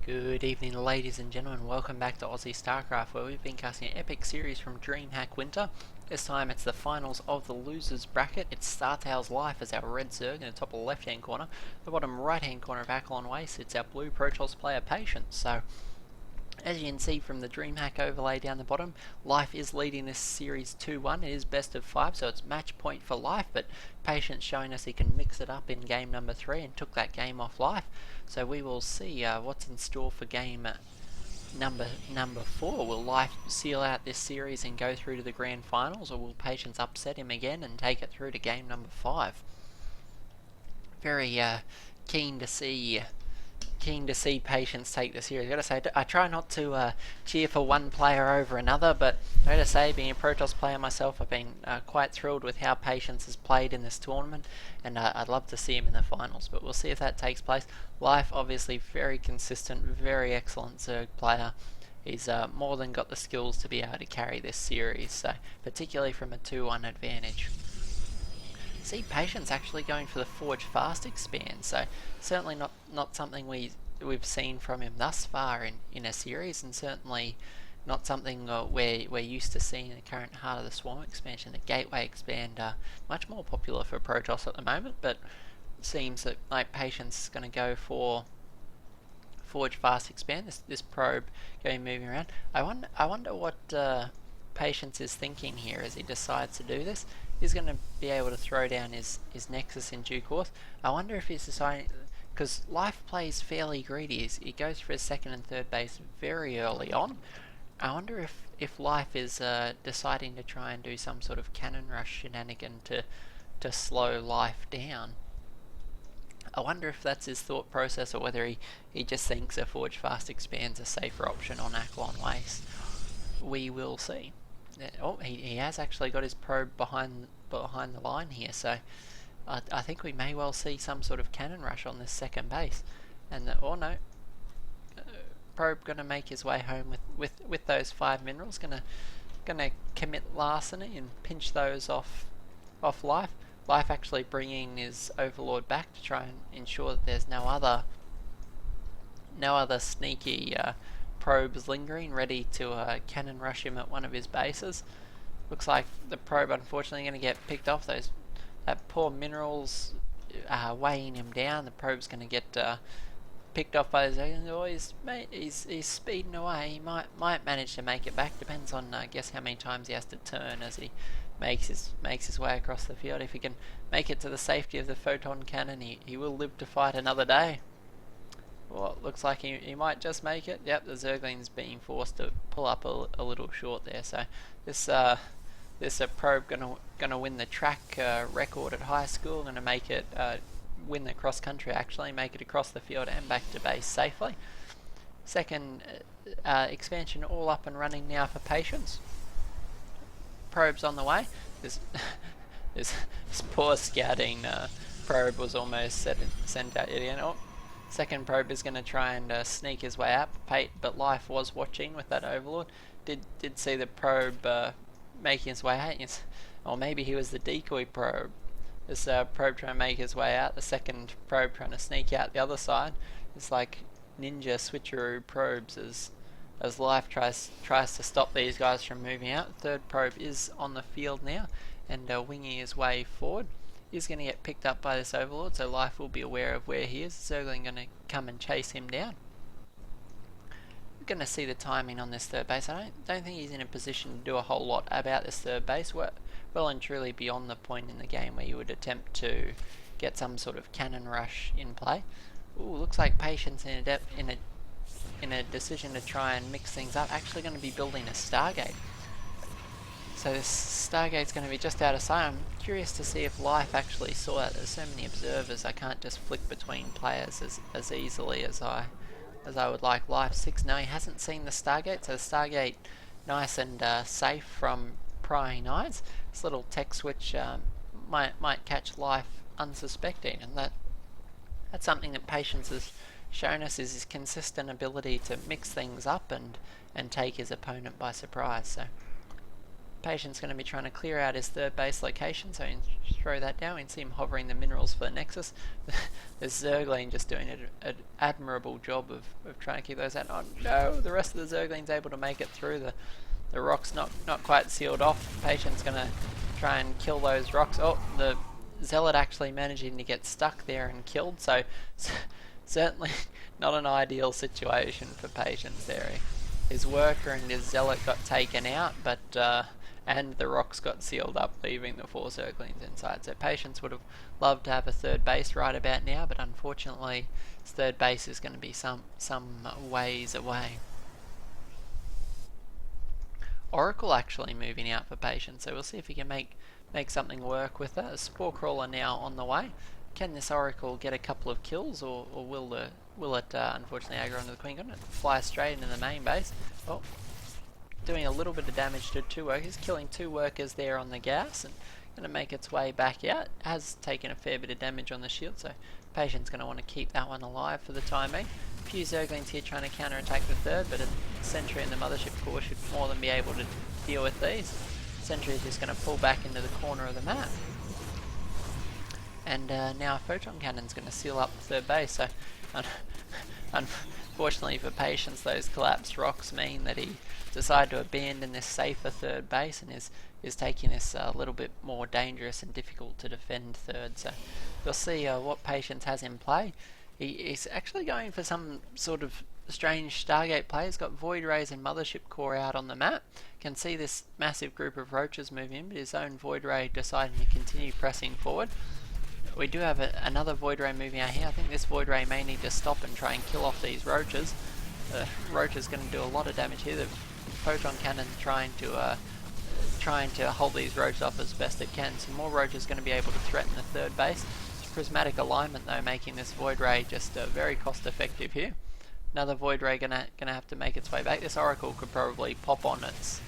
Good evening, ladies and gentlemen. Welcome back to Aussie Starcraft, where we've been casting an epic series from Dreamhack Winter. This time it's the finals of the losers bracket. It's STLife as our red Zerg in the top left hand corner. The bottom right hand corner of Acheron Waste, it's our blue Protoss player Patience. So, as you can see from the Dreamhack overlay down the bottom, Life is leading this series 2-1. It is best of 5, so it's match point for Life, but Patience showing us he can mix it up in game number 3 and took that game off Life. So we will see what's in store for game number 4. Will Life seal out this series and go through to the grand finals, or will Patience upset him again and take it through to game number 5? Very keen to see Patience take the series. I gotta say, I try not to cheer for one player over another, but I gotta say, being a Protoss player myself, I've been quite thrilled with how Patience has played in this tournament, and I'd love to see him in the finals, but we'll see if that takes place. Life, obviously, very consistent, very excellent Zerg player. He's more than got the skills to be able to carry this series, so particularly from a 2-1 advantage. See Patience actually going for the Forge Fast expand, so certainly not something we've seen from him thus far in a series, and certainly not something we're used to seeing in the current Heart of the Swarm expansion. The Gateway expand much more popular for Protoss at the moment, but it seems that like Patience is going to go for Forge Fast expand. This probe moving around. I wonder what Patience is thinking here as he decides to do this. He's going to be able to throw down his Nexus in due course. I wonder if he's deciding, because Life plays fairly greedy. He goes for his second and third base very early on. I wonder if Life is deciding to try and do some sort of cannon rush shenanigan to slow Life down. I wonder if that's his thought process, or whether he just thinks a Forge Fast expand's a safer option on Acheron Waste. We will see. Oh, he has actually got his probe behind the line here, so I think we may well see some sort of cannon rush on this second base. And probe gonna make his way home with those 5 minerals. Gonna commit larceny and pinch those off Life. Life actually bringing his Overlord back to try and ensure that there's no other sneaky probes lingering, ready to cannon rush him at one of his bases. Looks like the probe unfortunately going to get picked off. That poor minerals weighing him down. The probe's going to get picked off by the Zerg. Oh, he's speeding away. He might manage to make it back. Depends on I guess how many times he has to turn as he makes his way across the field. If he can make it to the safety of the photon cannon, he will live to fight another day. Well, it looks like he might just make it. Yep, the Zergling's being forced to pull up a little short there. So this probe gonna win the track record at high school. Gonna make it win the cross country. Actually, make it across the field and back to base safely. Second expansion all up and running now for Patience. Probe's on the way. This poor scouting probe was almost sent out again. Oh. Second probe is going to try and sneak his way out, but Life was watching with that Overlord. Did see the probe making his way out, or maybe he was the decoy probe. This probe trying to make his way out, the second probe trying to sneak out the other side. It's like ninja switcheroo probes as Life tries to stop these guys from moving out. Third probe is on the field now and winging his way forward. He's going to get picked up by this Overlord, so Life will be aware of where he is. Zergling going to come and chase him down. We're going to see the timing on this third base. I don't think he's in a position to do a whole lot about this third base. We're well and truly beyond the point in the game where you would attempt to get some sort of cannon rush in play. Ooh, looks like Patience in a decision to try and mix things up. Actually going to be building a Stargate. So this Stargate's going to be just out of sight. I'm curious to see if Life actually saw that. There's so many observers, I can't just flick between players as easily as I would like. Life 6, no, he hasn't seen the Stargate, so the Stargate nice and safe from prying eyes. This little tech switch might catch Life unsuspecting, and that's something that Patience has shown us, is his consistent ability to mix things up and take his opponent by surprise. So Patient's going to be trying to clear out his third base location, so you can throw that down. We can see him hovering the minerals for the Nexus. There's Zergling just doing an admirable job of trying to keep those out. Oh no, the rest of the Zergling's able to make it through. The rock's not quite sealed off. Patient's going to try and kill those rocks. Oh, the Zealot actually managing to get stuck there and killed, so certainly not an ideal situation for Patience there. His worker and his Zealot got taken out, but and the rocks got sealed up, leaving the 4 Zerglings inside. So Patience would have loved to have a third base right about now, but unfortunately his third base is going to be some ways away. Oracle actually moving out for Patience, so we'll see if he can make something work with that. A Spore Crawler now on the way. Can this Oracle get a couple of kills, or will it unfortunately aggro onto the Queen? Going to fly straight into the main base. Oh, doing a little bit of damage to 2 workers, killing 2 workers there on the gas, and going to make its way back out. Has taken a fair bit of damage on the shield, so Patient's going to want to keep that one alive for the time being. A few Zerglings here trying to counter-attack the third, but a Sentry and the Mothership Core should more than be able to deal with these. Sentry is just going to pull back into the corner of the map. And now a Photon Cannon's going to seal up the third base, so unfortunately for Patience, those collapsed rocks mean that he decided to abandon this safer third base and is taking this a little bit more dangerous and difficult to defend third. So you'll see what Patience has in play. He's actually going for some sort of strange Stargate play. He's got Void Rays and Mothership Core out on the map. Can see this massive group of roaches move in, but his own Void Ray deciding to continue pressing forward. We do have another Void Ray moving out here. I think this Void Ray may need to stop and try and kill off these roaches. The roaches going to do a lot of damage here. The Photon Cannon trying to hold these roaches off as best it can. Some more roaches going to be able to threaten the third base. Prismatic alignment though, making this Void Ray just very cost effective here. Another Void Ray gonna have to make its way back. This Oracle could probably pop on its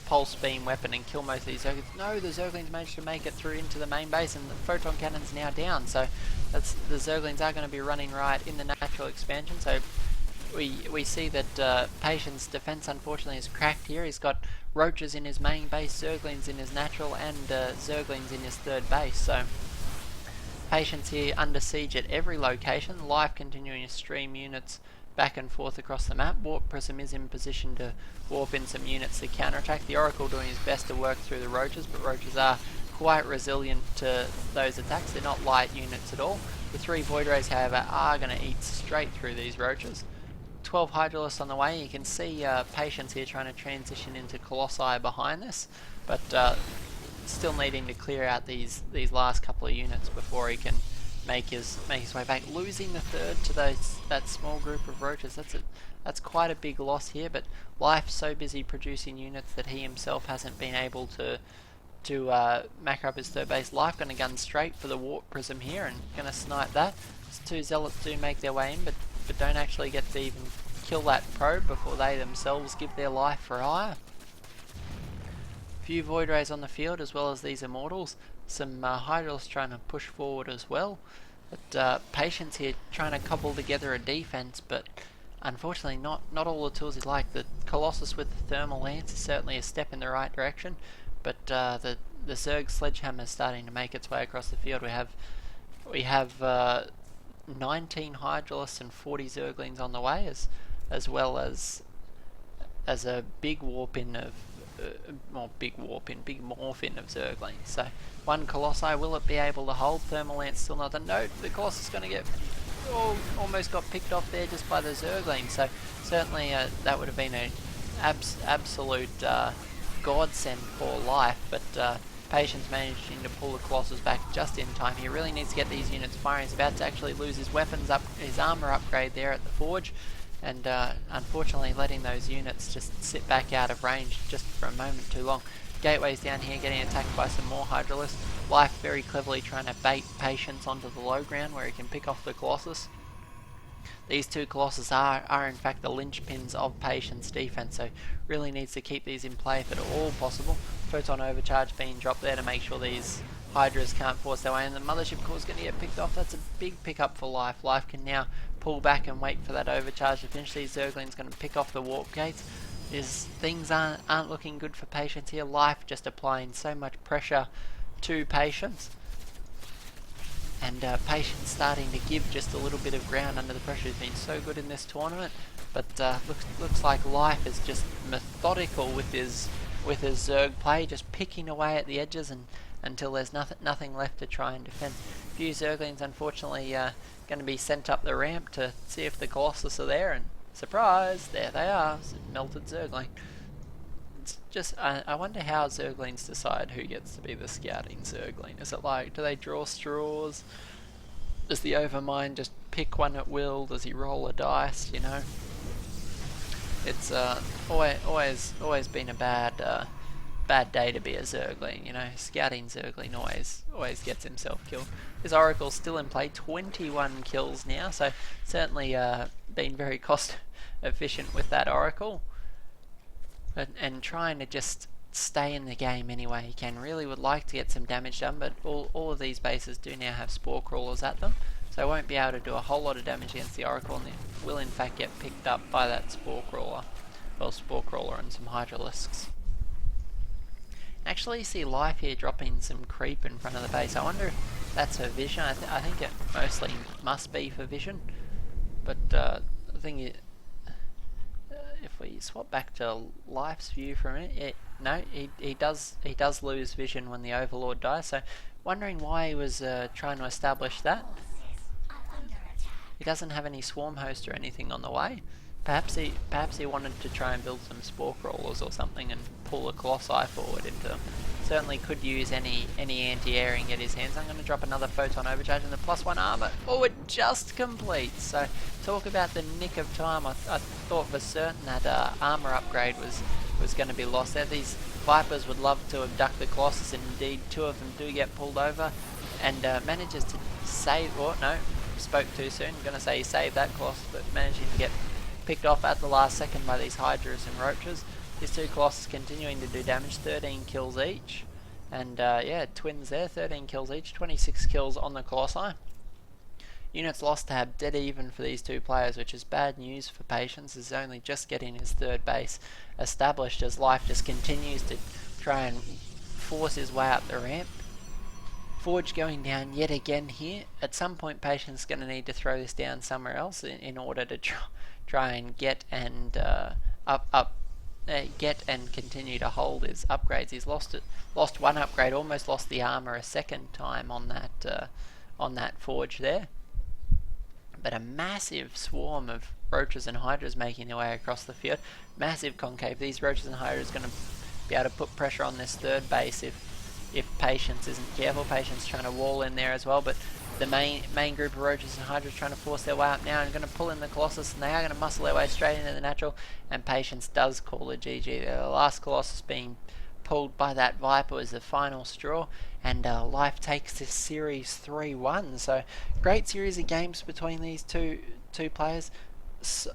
pulse beam weapon and kill most of these Zerglings. No, the Zerglings managed to make it through into the main base, and the Photon Cannon's now down. So the Zerglings are going to be running right in the natural expansion. So we see that Patient's defense unfortunately is cracked here. He's got roaches in his main base, Zerglings in his natural, and Zerglings in his third base. So Patience here under siege at every location. Life continuing to stream units back and forth across the map. Warp Prism is in position to warp in some units to counterattack. The Oracle doing his best to work through the roaches, but roaches are quite resilient to those attacks. They're not light units at all. The 3 Void Rays, however, are going to eat straight through these roaches. 12 Hydralisks on the way. You can see Patience here trying to transition into Colossi behind this, but still needing to clear out these last couple of units before he can make his way back. Losing the third to that small group of roaches, that's quite a big loss here, but Life's so busy producing units that he himself hasn't been able to macro up his third base. Life going to gun straight for the Warp Prism here and going to snipe that. These 2 Zealots do make their way in, but don't actually get to even kill that probe before they themselves give their life for hire. Few Void Rays on the field as well as these Immortals. Some Hydralisks trying to push forward as well. But Patience here trying to cobble together a defense, but unfortunately not all the tools he'd like. The Colossus with the Thermal Lance is certainly a step in the right direction, but the Zerg Sledgehammer is starting to make its way across the field. We have 19 Hydralisks and 40 Zerglings on the way, as well as a big warp-in of big morph-in of Zerglings. So 1 Colossi, will it be able to hold? Thermal Lance still not done. No, the Colossus is going to get almost got picked off there just by the Zerglings. So certainly that would have been an absolute godsend for Life, but Patience managing to pull the Colossus back just in time. He really needs to get these units firing. He's about to actually lose his weapons his armor upgrade there at the forge, and unfortunately letting those units just sit back out of range just for a moment too long. Gateways down here getting attacked by some more Hydralisks. Life very cleverly trying to bait Patience onto the low ground where he can pick off the Colossus. These 2 Colossus are in fact the linchpins of Patience defense, so really needs to keep these in play if at all possible. Photon Overcharge being dropped there to make sure these Hydras can't force their way in. The Mothership Core is going to get picked off. That's a big pickup for Life. Life can now pull back and wait for that overcharge to finish. These Zerglings going to pick off the warp gates. is things aren't looking good for Patience here. Life just applying so much pressure to Patience, and Patience starting to give just a little bit of ground under the pressure. Has been so good in this tournament, but looks like Life is just methodical with his Zerg play, just picking away at the edges and until there's nothing left to try and defend. A few Zerglings unfortunately going to be sent up the ramp to see if the Colossus are there, and surprise, there they are, melted Zergling. It's just, I wonder how Zerglings decide who gets to be the scouting Zergling. Is it like, do they draw straws? Does the Overmind just pick one at will? Does he roll a dice, you know? It's always been a bad day to be a Zergling, you know. Scouting Zergling always gets himself killed. His Oracle's still in play, 21 kills now, so certainly been very cost efficient with that Oracle. And trying to just stay in the game any way he can. Really would like to get some damage done, but all of these bases do now have Spore Crawlers at them, so won't be able to do a whole lot of damage against the Oracle, and it will in fact get picked up by that Spore Crawler. Well, Spore Crawler and some Hydralisks. Actually see Life here dropping some creep in front of the base. I wonder if that's for vision. I think it mostly must be for vision, but the thing is, if we swap back to Life's view for a minute, no, he does lose vision when the Overlord dies, so wondering why he was trying to establish that. He doesn't have any Swarm Host or anything on the way. Perhaps he wanted to try and build some Spore Crawlers or something and pull a Colossi forward into them. Certainly could use any anti-air and get his hands. I'm going to drop another Photon Overcharge and the +1 armor. Oh, it just completes. So talk about the nick of time. I thought for certain that armor upgrade was going to be lost there. These Vipers would love to abduct the Colossus, and indeed two of them do get pulled over, and manages to save. Oh no, spoke too soon. I'm going to say he saved that Colossus, but managing to get picked off at the last second by these Hydras and Roaches. These two Colossus continuing to do damage, 13 kills each, and yeah, twins there, 13 kills each, 26 kills on the Colossi. Units lost tab, dead even for these two players, which is bad news for Patience. Is only just getting his third base established as Life just continues to try and force his way up the ramp. Forge going down yet again here. At some point Patience is going to need to throw this down somewhere else in order to try and get and get and continue to hold his upgrades. He's lost one upgrade, almost lost the armor a second time on that Forge there. But a massive swarm of Roaches and Hydras making their way across the field. Massive concave. These Roaches and Hydras are going to be able to put pressure on this third base if Patience isn't careful. Patience trying to wall in there as well, but the main group of Roaches and Hydras trying to force their way up now and going to pull in the Colossus, and they are going to muscle their way straight into the natural, and Patience does call a GG. The last Colossus being pulled by that Viper was the final straw, and Life takes this series 3-1. So great series of games between these two players.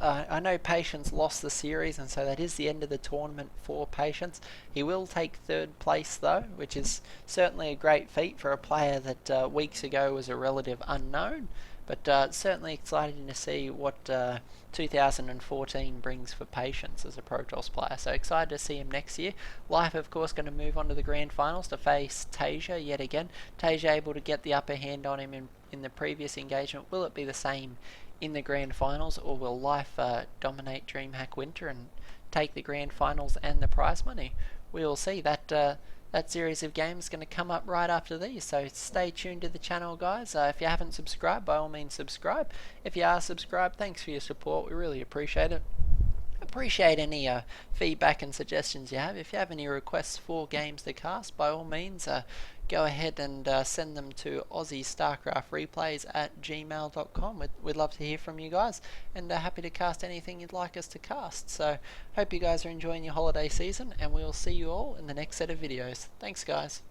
I know Patience lost the series, and so that is the end of the tournament for Patience. He will take third place though, which is certainly a great feat for a player that weeks ago was a relative unknown, but certainly exciting to see what 2014 brings for Patience as a Protoss player. So excited to see him next year. Life of course going to move on to the grand finals to face TeaJa yet again. TeaJa able to get the upper hand on him in the previous engagement. Will it be the same in the grand finals, or will Life dominate Dreamhack Winter and take the grand finals and the prize money? We will see. That series of games is going to come up right after these, so stay tuned to the channel, guys. If you haven't subscribed, by all means subscribe. If you are subscribed, thanks for your support, we really appreciate it. Appreciate any feedback and suggestions you have. If you have any requests for games to cast, by all means go ahead and send them to aussiestarcraftreplays@gmail.com. We'd love to hear from you guys, and happy to cast anything you'd like us to cast. So hope you guys are enjoying your holiday season, and we'll see you all in the next set of videos. Thanks guys.